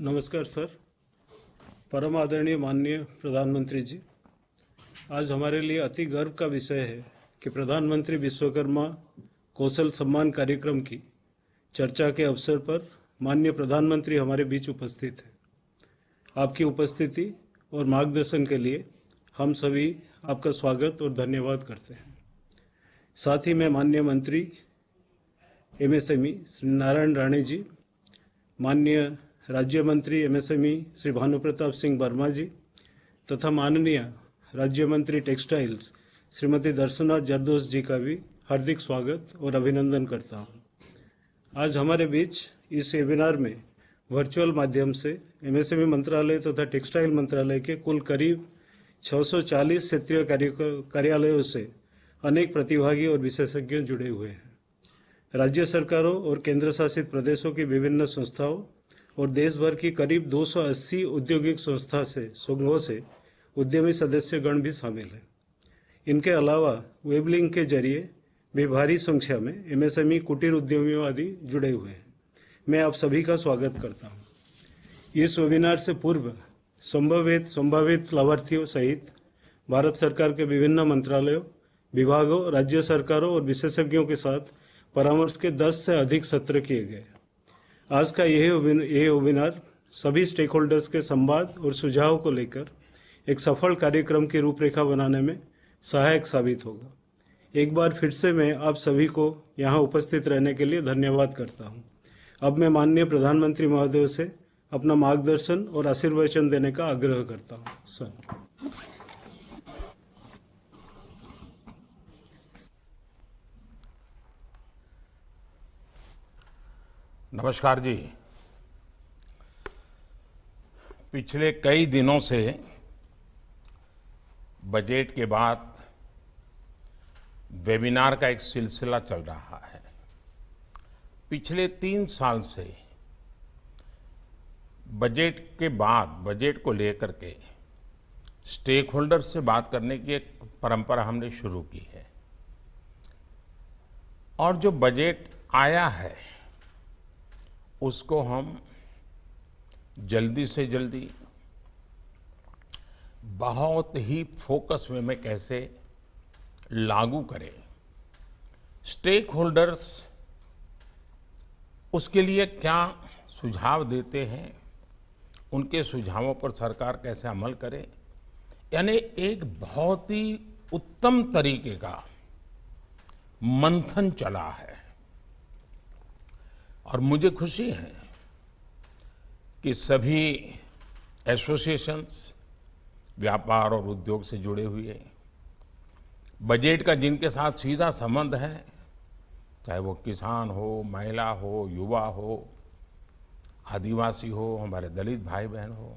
नमस्कार सर। परम आदरणीय माननीय प्रधानमंत्री जी, आज हमारे लिए अति गर्व का विषय है कि प्रधानमंत्री विश्वकर्मा कौशल सम्मान कार्यक्रम की चर्चा के अवसर पर माननीय प्रधानमंत्री हमारे बीच उपस्थित हैं। आपकी उपस्थिति और मार्गदर्शन के लिए हम सभी आपका स्वागत और धन्यवाद करते हैं। साथ ही मैं माननीय मंत्री एमएसएमई श्री नारायण राणे जी, माननीय राज्य मंत्री एमएसएमई श्री भानु प्रताप सिंह वर्मा जी तथा माननीय राज्य मंत्री टेक्सटाइल्स श्रीमती दर्शना जरदोश जी का भी हार्दिक स्वागत और अभिनंदन करता हूं। आज हमारे बीच इस वेबिनार में वर्चुअल माध्यम से एमएसएमई मंत्रालय तथा टेक्सटाइल मंत्रालय के कुल करीब 640 क्षेत्रीय कार्यालयों से अनेक प्रतिभागी और विशेषज्ञ जुड़े हुए हैं। राज्य सरकारों और केंद्र शासित प्रदेशों की विभिन्न संस्थाओं और देश भर की करीब 280 औद्योगिक संघों से उद्यमी सदस्यगण भी शामिल हैं। इनके अलावा वेबलिंक के जरिए भी भारी संख्या में एमएसएमई, कुटीर उद्यमियों आदि जुड़े हुए हैं। मैं आप सभी का स्वागत करता हूं। इस वेबिनार से पूर्व संभावित लाभार्थियों सहित भारत सरकार के विभिन्न मंत्रालयों, विभागों, राज्य सरकारों और विशेषज्ञों के साथ परामर्श के 10 से अधिक सत्र किए गए। आज का यह वेबिनार सभी स्टेक होल्डर्स के संवाद और सुझाव को लेकर एक सफल कार्यक्रम की रूपरेखा बनाने में सहायक साबित होगा। एक बार फिर से मैं आप सभी को यहाँ उपस्थित रहने के लिए धन्यवाद करता हूँ। अब मैं माननीय प्रधानमंत्री महोदय से अपना मार्गदर्शन और आशीर्वचन देने का आग्रह करता हूँ। सर। नमस्कार जी। पिछले कई दिनों से बजट के बाद वेबिनार का एक सिलसिला चल रहा है। पिछले 3 साल से बजट के बाद बजट को लेकर के स्टेक होल्डर से बात करने की एक परंपरा हमने शुरू की है और जो बजट आया है उसको हम जल्दी से जल्दी बहुत ही फोकस में कैसे लागू करें, स्टेक होल्डर्स उसके लिए क्या सुझाव देते हैं, उनके सुझावों पर सरकार कैसे अमल करे, यानी एक बहुत ही उत्तम तरीके का मंथन चला है। और मुझे खुशी है कि सभी एसोसिएशंस, व्यापार और उद्योग से जुड़े हुए, बजट का जिनके साथ सीधा संबंध है, चाहे वो किसान हो, महिला हो, युवा हो, आदिवासी हो, हमारे दलित भाई बहन हो,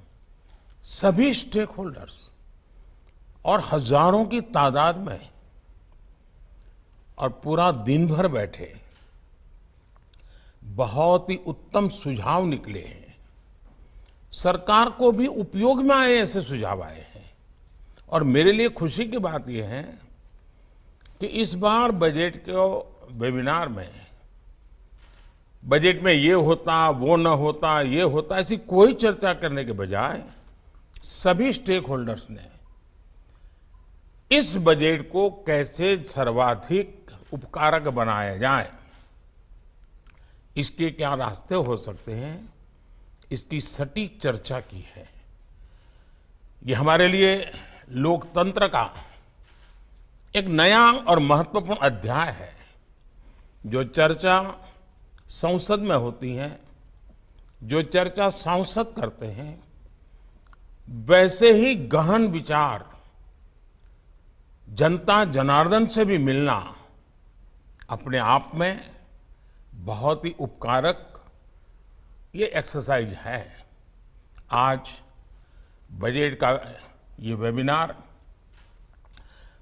सभी स्टेक होल्डर्स और हजारों की तादाद में और पूरा दिन भर बैठे, बहुत ही उत्तम सुझाव निकले हैं। सरकार को भी उपयोग में आए ऐसे सुझाव आए हैं और मेरे लिए खुशी की बात यह है कि इस बार बजट के वेबिनार में बजट में ये होता, वो न होता, ये होता, ऐसी कोई चर्चा करने के बजाय सभी स्टेक होल्डर्स ने इस बजट को कैसे सर्वाधिक उपकारक बनाया जाए, इसके क्या रास्ते हो सकते हैं, इसकी सटीक चर्चा की है। ये हमारे लिए लोकतंत्र का एक नया और महत्वपूर्ण अध्याय है। जो चर्चा संसद में होती है, जो चर्चा सांसद करते हैं, वैसे ही गहन विचार जनता जनार्दन से भी मिलना अपने आप में बहुत ही उपकारक ये एक्सरसाइज है। आज बजट का ये वेबिनार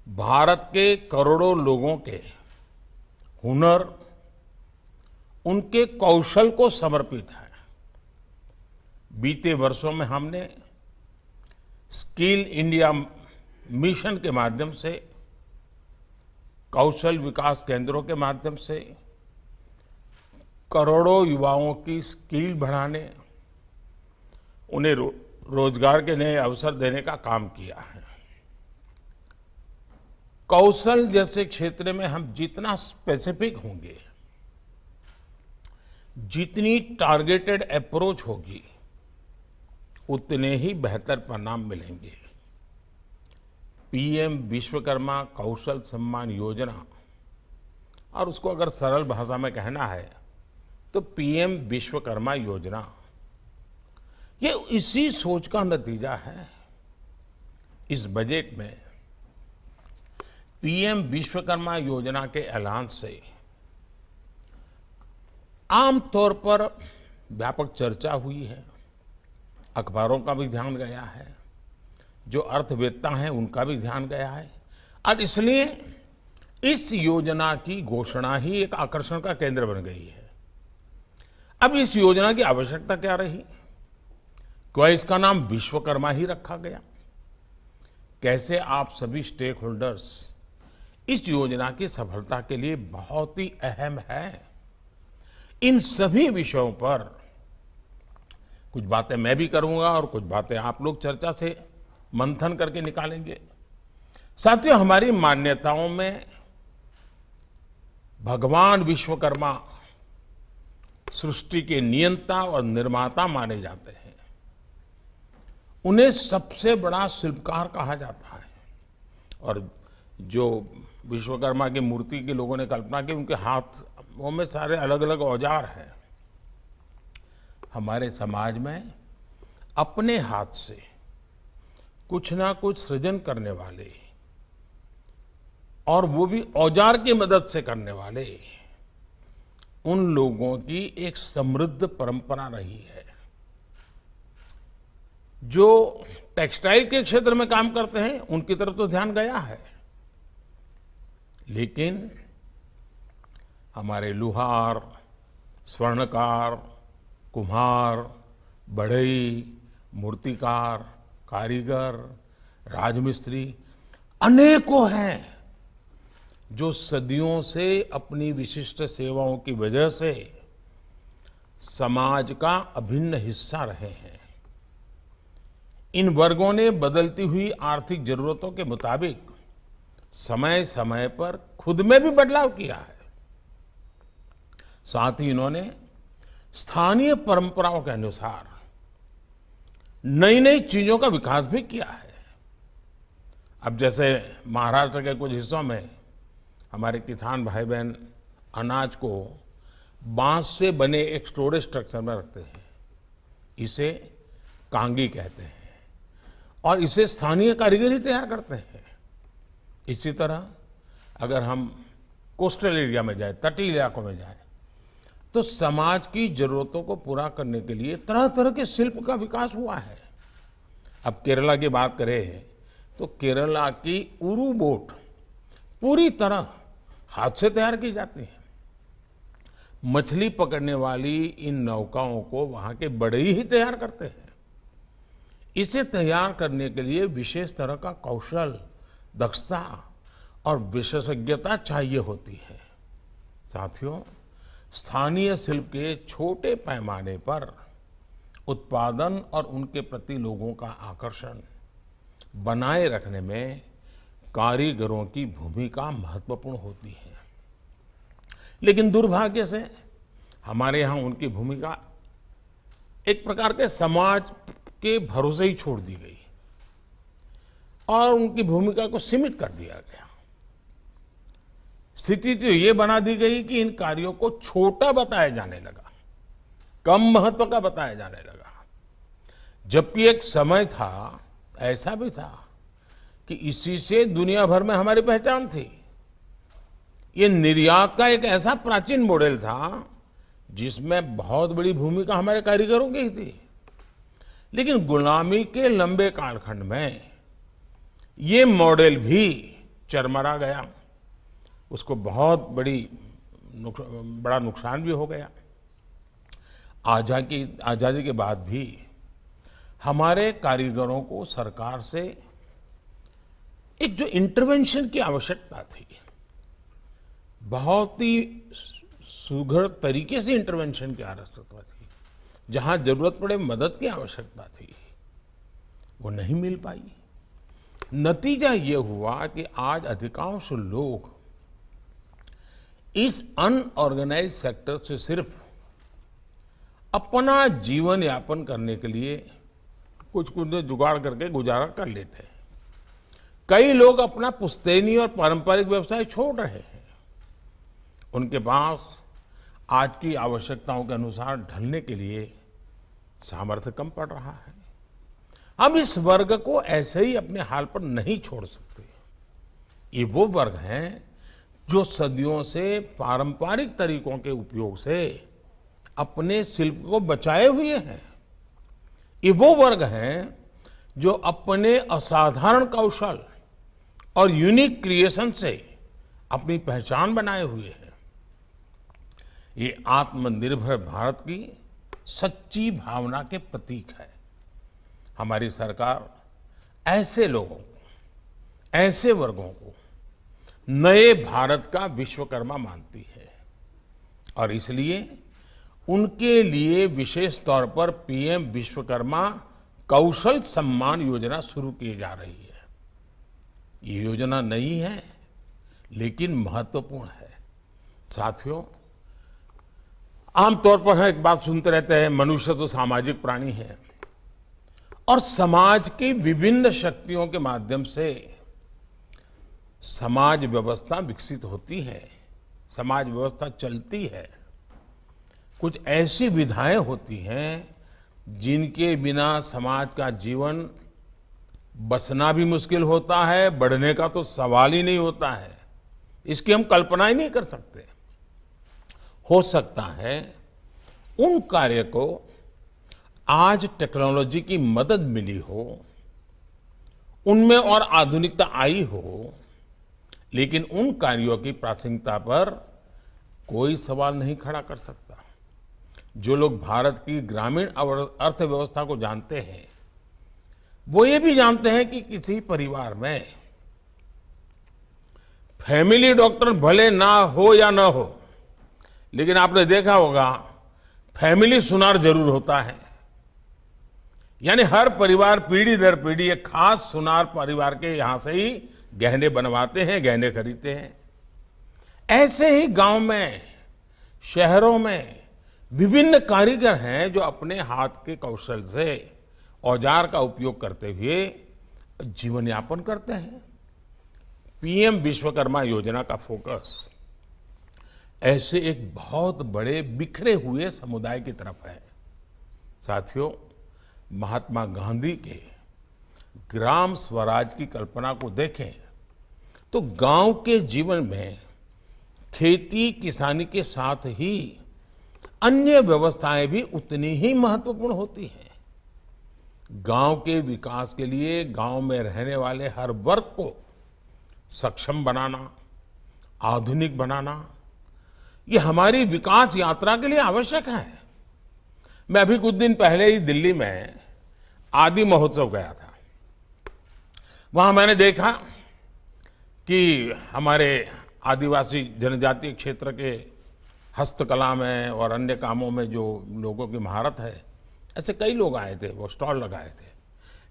भारत के करोड़ों लोगों के हुनर, उनके कौशल को समर्पित है। बीते वर्षों में हमने स्किल इंडिया मिशन के माध्यम से, कौशल विकास केंद्रों के माध्यम से करोड़ों युवाओं की स्किल बढ़ाने, उन्हें रोजगार के नए अवसर देने का काम किया है। कौशल जैसे क्षेत्र में हम जितना स्पेसिफिक होंगे, जितनी टारगेटेड अप्रोच होगी, उतने ही बेहतर परिणाम मिलेंगे। पीएम विश्वकर्मा कौशल सम्मान योजना, और उसको अगर सरल भाषा में कहना है तो पीएम विश्वकर्मा योजना, ये इसी सोच का नतीजा है। इस बजट में पीएम विश्वकर्मा योजना के ऐलान से आमतौर पर व्यापक चर्चा हुई है, अखबारों का भी ध्यान गया है, जो अर्थवेत्ता हैं उनका भी ध्यान गया है, और इसलिए इस योजना की घोषणा ही एक आकर्षण का केंद्र बन गई है। अब इस योजना की आवश्यकता क्या रही? क्यों इसका नाम विश्वकर्मा ही रखा गया? कैसे आप सभी स्टेक होल्डर्स इस योजना की सफलता के लिए बहुत ही अहम है। इन सभी विषयों पर कुछ बातें मैं भी करूंगा और कुछ बातें आप लोग चर्चा से मंथन करके निकालेंगे। साथियों, हमारी मान्यताओं में भगवान विश्वकर्मा सृष्टि के नियंता और निर्माता माने जाते हैं। उन्हें सबसे बड़ा शिल्पकार कहा जाता है, और जो विश्वकर्मा की मूर्ति के लोगों ने कल्पना की, उनके हाथों में सारे अलग अलग औजार हैं। हमारे समाज में अपने हाथ से कुछ ना कुछ सृजन करने वाले, और वो भी औजार की मदद से करने वाले, उन लोगों की एक समृद्ध परंपरा रही है। जो टेक्सटाइल के क्षेत्र में काम करते हैं उनकी तरफ तो ध्यान गया है, लेकिन हमारे लुहार, स्वर्णकार, कुम्हार, बढ़ई, मूर्तिकार, कारीगर, राजमिस्त्री अनेकों हैं जो सदियों से अपनी विशिष्ट सेवाओं की वजह से समाज का अभिन्न हिस्सा रहे हैं। इन वर्गों ने बदलती हुई आर्थिक जरूरतों के मुताबिक समय समय पर खुद में भी बदलाव किया है। साथ ही इन्होंने स्थानीय परंपराओं के अनुसार नई नई चीजों का विकास भी किया है। अब जैसे महाराष्ट्र के कुछ हिस्सों में हमारे किसान भाई बहन अनाज को बांस से बने एक स्टोरेज स्ट्रक्चर में रखते हैं। इसे कांगी कहते हैं, और इसे स्थानीय कारीगर ही तैयार करते हैं। इसी तरह अगर हम कोस्टल एरिया में जाए, तटीय इलाकों में जाए, तो समाज की जरूरतों को पूरा करने के लिए तरह तरह के शिल्प का विकास हुआ है। अब केरला की बात करें तो केरला की उरू बोट पूरी तरह हाथ से तैयार की जाती है। मछली पकड़ने वाली इन नौकाओं को वहां के बढ़ई ही तैयार करते हैं। इसे तैयार करने के लिए विशेष तरह का कौशल, दक्षता और विशेषज्ञता चाहिए होती है। साथियों, स्थानीय शिल्प के छोटे पैमाने पर उत्पादन और उनके प्रति लोगों का आकर्षण बनाए रखने में कारीगरों की भूमिका महत्वपूर्ण होती है। लेकिन दुर्भाग्य से हमारे यहाँ उनकी भूमिका एक प्रकार के समाज के भरोसे ही छोड़ दी गई और उनकी भूमिका को सीमित कर दिया गया। स्थिति तो ये बना दी गई कि इन कार्यों को छोटा बताया जाने लगा, कम महत्व का बताया जाने लगा। जबकि एक समय था, ऐसा भी था कि इसी से दुनिया भर में हमारी पहचान थी। ये निर्यात का एक ऐसा प्राचीन मॉडल था जिसमें बहुत बड़ी भूमिका हमारे कारीगरों की थी। लेकिन गुलामी के लंबे कालखंड में ये मॉडल भी चरमरा गया, उसको बहुत बड़ा नुकसान भी हो गया। आजादी के बाद भी हमारे कारीगरों को सरकार से एक जो इंटरवेंशन की आवश्यकता थी, बहुत ही सुघड़ तरीके से इंटरवेंशन की आवश्यकता थी। जहां जरूरत पड़े मदद की आवश्यकता थी, वो नहीं मिल पाई। नतीजा ये हुआ कि आज अधिकांश लोग इस अनऑर्गेनाइज सेक्टर से सिर्फ अपना जीवन यापन करने के लिए कुछ कुछ जुगाड़ करके गुजारा कर लेते हैं। कई लोग अपना पुश्तैनी और पारंपरिक व्यवसाय छोड़ रहे हैं। उनके पास आज की आवश्यकताओं के अनुसार ढलने के लिए सामर्थ्य कम पड़ रहा है। हम इस वर्ग को ऐसे ही अपने हाल पर नहीं छोड़ सकते। ये वो वर्ग हैं जो सदियों से पारंपरिक तरीकों के उपयोग से अपने शिल्प को बचाए हुए हैं। ये वो वर्ग हैं जो अपने असाधारण कौशल और यूनिक क्रिएशन से अपनी पहचान बनाए हुए हैं। ये आत्मनिर्भर भारत की सच्ची भावना के प्रतीक है। हमारी सरकार ऐसे लोगों को, ऐसे वर्गों को नए भारत का विश्वकर्मा मानती है और इसलिए उनके लिए विशेष तौर पर पीएम विश्वकर्मा कौशल सम्मान योजना शुरू की जा रही है। ये योजना नई है लेकिन महत्वपूर्ण है। साथियों, आमतौर पर हम एक बात सुनते रहते हैं, मनुष्य तो सामाजिक प्राणी है और समाज की विभिन्न शक्तियों के माध्यम से समाज व्यवस्था विकसित होती है, समाज व्यवस्था चलती है। कुछ ऐसी विधाएं होती हैं जिनके बिना समाज का जीवन बसना भी मुश्किल होता है, बढ़ने का तो सवाल ही नहीं होता है। इसकी हम कल्पना ही नहीं कर सकते। हो सकता है उन कार्य को आज टेक्नोलॉजी की मदद मिली हो, उनमें और आधुनिकता आई हो, लेकिन उन कार्यों की प्रासंगिकता पर कोई सवाल नहीं खड़ा कर सकता। जो लोग भारत की ग्रामीण अर्थव्यवस्था को जानते हैं वो ये भी जानते हैं कि किसी परिवार में फैमिली डॉक्टर भले ना हो या ना हो, लेकिन आपने देखा होगा फैमिली सुनार जरूर होता है। यानी हर परिवार पीढ़ी दर पीढ़ी एक खास सुनार परिवार के यहां से ही गहने बनवाते हैं, गहने खरीदते हैं। ऐसे ही गांव में, शहरों में विभिन्न कारीगर हैं जो अपने हाथ के कौशल से औजार का उपयोग करते हुए जीवन यापन करते हैं। पीएम विश्वकर्मा योजना का फोकस ऐसे एक बहुत बड़े बिखरे हुए समुदाय की तरफ है। साथियों, महात्मा गांधी के ग्राम स्वराज की कल्पना को देखें तो गांव के जीवन में खेती किसानी के साथ ही अन्य व्यवस्थाएं भी उतनी ही महत्वपूर्ण होती हैं। गांव के विकास के लिए गांव में रहने वाले हर वर्ग को सक्षम बनाना, आधुनिक बनाना, ये हमारी विकास यात्रा के लिए आवश्यक है। मैं अभी कुछ दिन पहले ही दिल्ली में आदि महोत्सव गया था। वहां मैंने देखा कि हमारे आदिवासी जनजातीय क्षेत्र के हस्तकला में और अन्य कामों में जो लोगों की महारत है, ऐसे कई लोग आए थे, वो स्टॉल लगाए थे।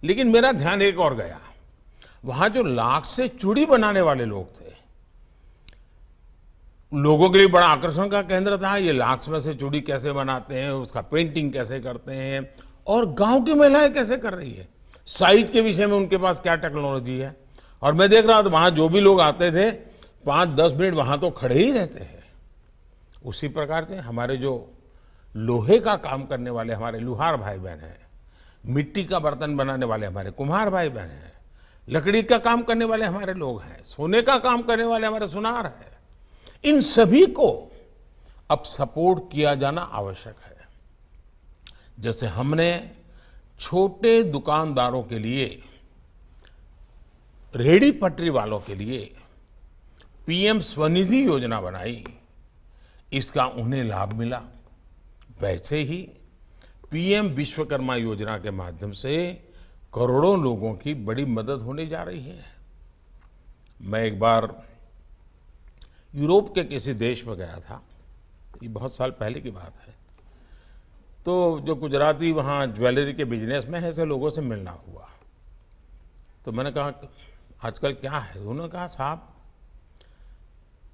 लेकिन मेरा ध्यान एक और गया, वहां जो लाख से चूड़ी बनाने वाले लोग थे, लोगों के लिए बड़ा आकर्षण का केंद्र था। ये लाख में से चूड़ी कैसे बनाते हैं, उसका पेंटिंग कैसे करते हैं और गांव की महिलाएं कैसे कर रही है, साइज के विषय में उनके पास क्या टेक्नोलॉजी है। और मैं देख रहा था वहां जो भी लोग आते थे 5-10 मिनट वहां तो खड़े ही रहते हैं। उसी प्रकार से हमारे जो लोहे का काम करने वाले हमारे लुहार भाई बहन हैं, मिट्टी का बर्तन बनाने वाले हमारे कुम्हार भाई बहन हैं, लकड़ी का काम करने वाले हमारे लोग हैं, सोने का काम करने वाले हमारे सुनार हैं, इन सभी को अब सपोर्ट किया जाना आवश्यक है। जैसे हमने छोटे दुकानदारों के लिए, रेहड़ी पटरी वालों के लिए पीएम स्वनिधि योजना बनाई, इसका उन्हें लाभ मिला, वैसे ही पीएम विश्वकर्मा योजना के माध्यम से करोड़ों लोगों की बड़ी मदद होने जा रही है। मैं एक बार यूरोप के किसी देश में गया था, ये बहुत साल पहले की बात है। तो जो गुजराती वहाँ ज्वेलरी के बिजनेस में है, ऐसे लोगों से मिलना हुआ। तो मैंने कहा आजकल क्या है? उन्होंने कहा साहब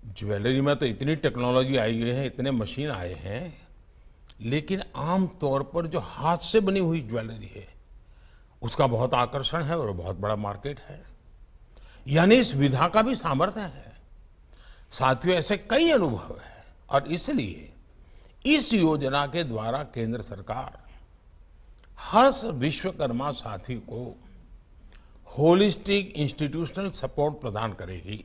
ज्वेलरी में तो इतनी टेक्नोलॉजी आई गई है, इतने मशीन आए हैं, लेकिन आम तौर पर जो हाथ से बनी हुई ज्वेलरी है उसका बहुत आकर्षण है और बहुत बड़ा मार्केट है। यानी इस विधा का भी सामर्थ्य है। साथियों, ऐसे कई अनुभव है और इसलिए इस योजना के द्वारा केंद्र सरकार हर विश्वकर्मा साथी को होलिस्टिक इंस्टीट्यूशनल सपोर्ट प्रदान करेगी।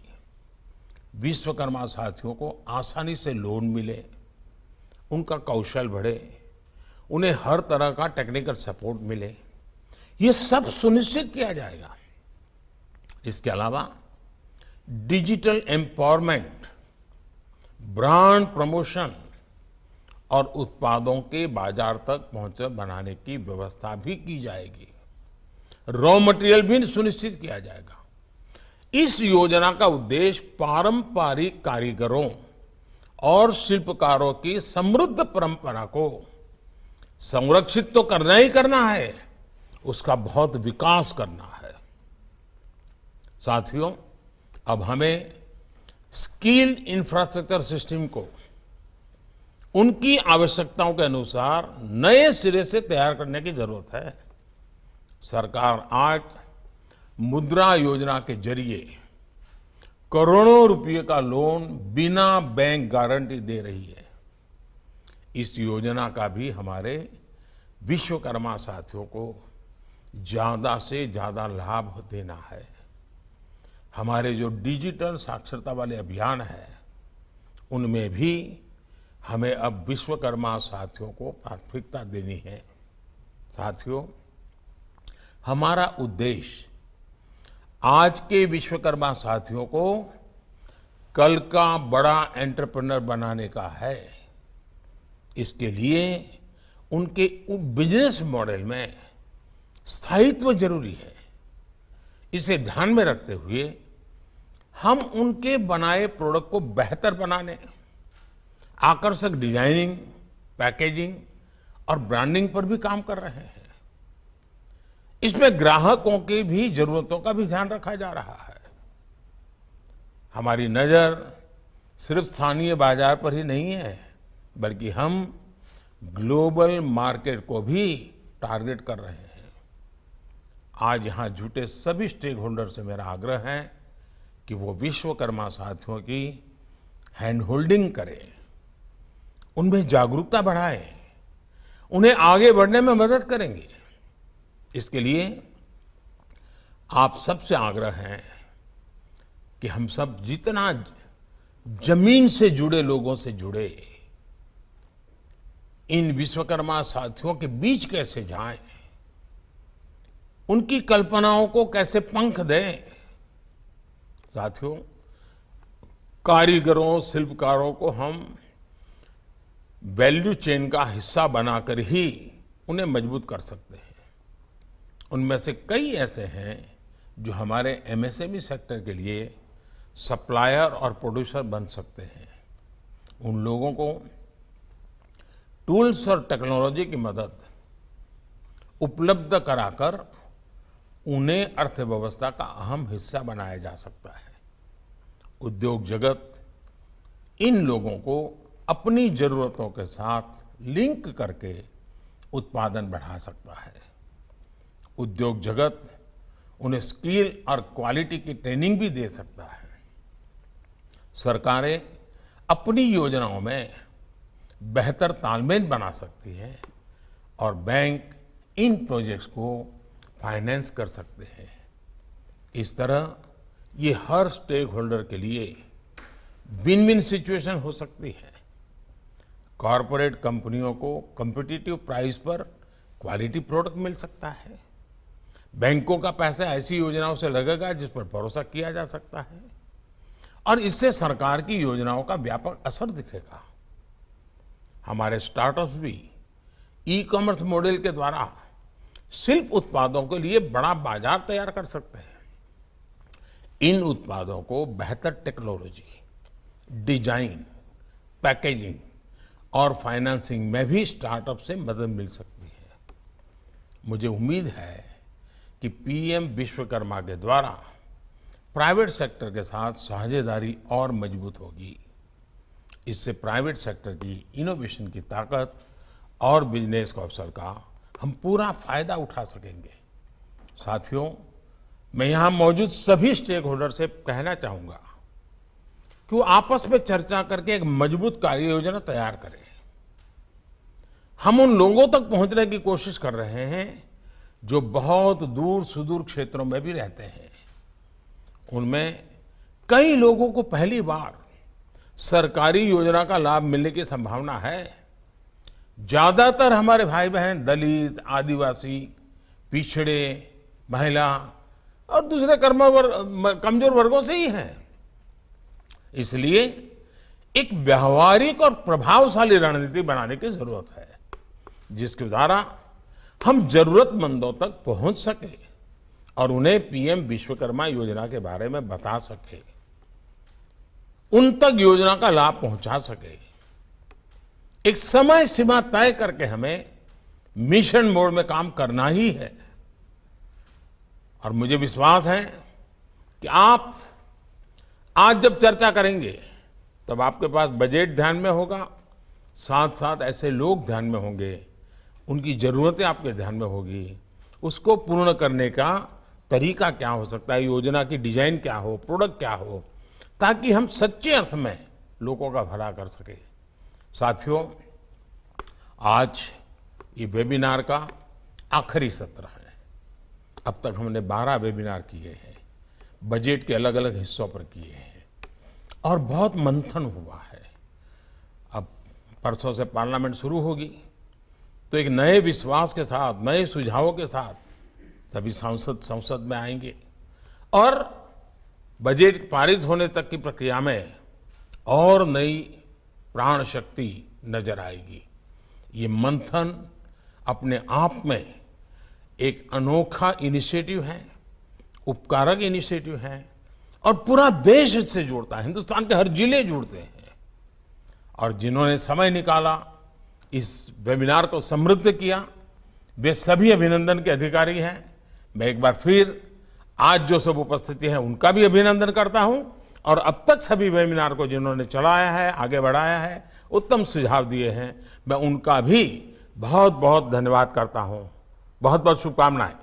विश्वकर्मा साथियों को आसानी से लोन मिले, उनका कौशल बढ़े, उन्हें हर तरह का टेक्निकल सपोर्ट मिले, ये सब सुनिश्चित किया जाएगा। इसके अलावा डिजिटल एम्पावरमेंट, ब्रांड प्रमोशन और उत्पादों के बाजार तक पहुंच बनाने की व्यवस्था भी की जाएगी। रॉ मटेरियल भी सुनिश्चित किया जाएगा। इस योजना का उद्देश्य पारंपरिक कारीगरों और शिल्पकारों की समृद्ध परंपरा को संरक्षित तो करना ही करना है, उसका बहुत विकास करना है। साथियों, अब हमें स्किल इंफ्रास्ट्रक्चर सिस्टम को उनकी आवश्यकताओं के अनुसार नए सिरे से तैयार करने की जरूरत है। सरकार आज मुद्रा योजना के जरिए करोड़ों रुपए का लोन बिना बैंक गारंटी दे रही है। इस योजना का भी हमारे विश्वकर्मा साथियों को ज्यादा से ज्यादा लाभ देना है। हमारे जो डिजिटल साक्षरता वाले अभियान है, उनमें भी हमें अब विश्वकर्मा साथियों को प्राथमिकता देनी है। साथियों, हमारा उद्देश्य आज के विश्वकर्मा साथियों को कल का बड़ा एंटरप्रेन्योर बनाने का है। इसके लिए उनके बिजनेस मॉडल में स्थायित्व जरूरी है। इसे ध्यान में रखते हुए हम उनके बनाए प्रोडक्ट को बेहतर बनाने, आकर्षक डिजाइनिंग, पैकेजिंग और ब्रांडिंग पर भी काम कर रहे हैं। इसमें ग्राहकों की भी जरूरतों का भी ध्यान रखा जा रहा है। हमारी नजर सिर्फ स्थानीय बाजार पर ही नहीं है, बल्कि हम ग्लोबल मार्केट को भी टारगेट कर रहे हैं। आज यहां जुटे सभी स्टेक होल्डर से मेरा आग्रह है कि वो विश्वकर्मा साथियों की हैंड होल्डिंग करें, उनमें जागरूकता बढ़ाएं, उन्हें आगे बढ़ने में मदद करेंगे। इसके लिए आप सबसे आग्रह है कि हम सब जितना जमीन से जुड़े लोगों से जुड़े, इन विश्वकर्मा साथियों के बीच कैसे जाएं, उनकी कल्पनाओं को कैसे पंख दें। साथियों, कारीगरों, शिल्पकारों को हम वैल्यू चेन का हिस्सा बनाकर ही उन्हें मजबूत कर सकते हैं। उनमें से कई ऐसे हैं जो हमारे एमएसएमई सेक्टर के लिए सप्लायर और प्रोड्यूसर बन सकते हैं। उन लोगों को टूल्स और टेक्नोलॉजी की मदद उपलब्ध कराकर उन्हें अर्थव्यवस्था का अहम हिस्सा बनाया जा सकता है। उद्योग जगत इन लोगों को अपनी जरूरतों के साथ लिंक करके उत्पादन बढ़ा सकता है। उद्योग जगत उन्हें स्किल और क्वालिटी की ट्रेनिंग भी दे सकता है। सरकारें अपनी योजनाओं में बेहतर तालमेल बना सकती है और बैंक इन प्रोजेक्ट्स को फाइनेंस कर सकते हैं। इस तरह ये हर स्टेक होल्डर के लिए विन विन सिचुएशन हो सकती है। कॉरपोरेट कंपनियों को कॉम्पिटिटिव प्राइस पर क्वालिटी प्रोडक्ट मिल सकता है। बैंकों का पैसा ऐसी योजनाओं से लगेगा जिस पर भरोसा किया जा सकता है और इससे सरकार की योजनाओं का व्यापक असर दिखेगा। हमारे स्टार्टअप्स भी ई कॉमर्स मॉडल के द्वारा शिल्प उत्पादों के लिए बड़ा बाजार तैयार कर सकते हैं। इन उत्पादों को बेहतर टेक्नोलॉजी, डिजाइन, पैकेजिंग और फाइनेंसिंग में भी स्टार्टअप से मदद मिल सकती है। मुझे उम्मीद है कि पीएम विश्वकर्मा के द्वारा प्राइवेट सेक्टर के साथ साझेदारी और मजबूत होगी। इससे प्राइवेट सेक्टर की इनोवेशन की ताकत और बिजनेस के अवसर का हम पूरा फायदा उठा सकेंगे। साथियों, मैं यहाँ मौजूद सभी स्टेक होल्डर से कहना चाहूंगा कि वो आपस में चर्चा करके एक मजबूत कार्य योजना तैयार करें। हम उन लोगों तक पहुंचने की कोशिश कर रहे हैं जो बहुत दूर सुदूर क्षेत्रों में भी रहते हैं। उनमें कई लोगों को पहली बार सरकारी योजना का लाभ मिलने की संभावना है। ज्यादातर हमारे भाई बहन दलित, आदिवासी, पिछड़े, महिला और दूसरे कमजोर वर्गों से ही हैं। इसलिए एक व्यावहारिक और प्रभावशाली रणनीति बनाने की जरूरत है, जिसके द्वारा हम जरूरतमंदों तक पहुंच सके और उन्हें पीएम विश्वकर्मा योजना के बारे में बता सके, उन तक योजना का लाभ पहुंचा सके। एक समय सीमा तय करके हमें मिशन मोड में काम करना ही है। और मुझे विश्वास है कि आप आज जब चर्चा करेंगे तब आपके पास बजट ध्यान में होगा, साथ साथ ऐसे लोग ध्यान में होंगे, उनकी जरूरतें आपके ध्यान में होगी, उसको पूर्ण करने का तरीका क्या हो सकता है, योजना की डिजाइन क्या हो, प्रोडक्ट क्या हो, ताकि हम सच्चे अर्थ में लोगों का भला कर सके। साथियों, आज ये वेबिनार का आखिरी सत्र है। अब तक हमने 12 वेबिनार किए हैं, बजट के अलग अलग हिस्सों पर किए हैं और बहुत मंथन हुआ है। अब परसों से पार्लियामेंट शुरू होगी तो एक नए विश्वास के साथ, नए सुझावों के साथ सभी सांसद संसद में आएंगे और बजट पारित होने तक की प्रक्रिया में और नई प्राण शक्ति नजर आएगी। ये मंथन अपने आप में एक अनोखा इनिशिएटिव है, उपकारक इनिशिएटिव है और पूरा देश इससे जुड़ता है। हिंदुस्तान के हर जिले जुड़ते हैं और जिन्होंने समय निकाला, इस वेबिनार को समृद्ध किया, वे सभी अभिनंदन के अधिकारी हैं। मैं एक बार फिर आज जो सब उपस्थिति है उनका भी अभिनंदन करता हूं और अब तक सभी वेबिनार को जिन्होंने चलाया है, आगे बढ़ाया है, उत्तम सुझाव दिए हैं, मैं उनका भी बहुत बहुत धन्यवाद करता हूं। बहुत बहुत शुभकामनाएं।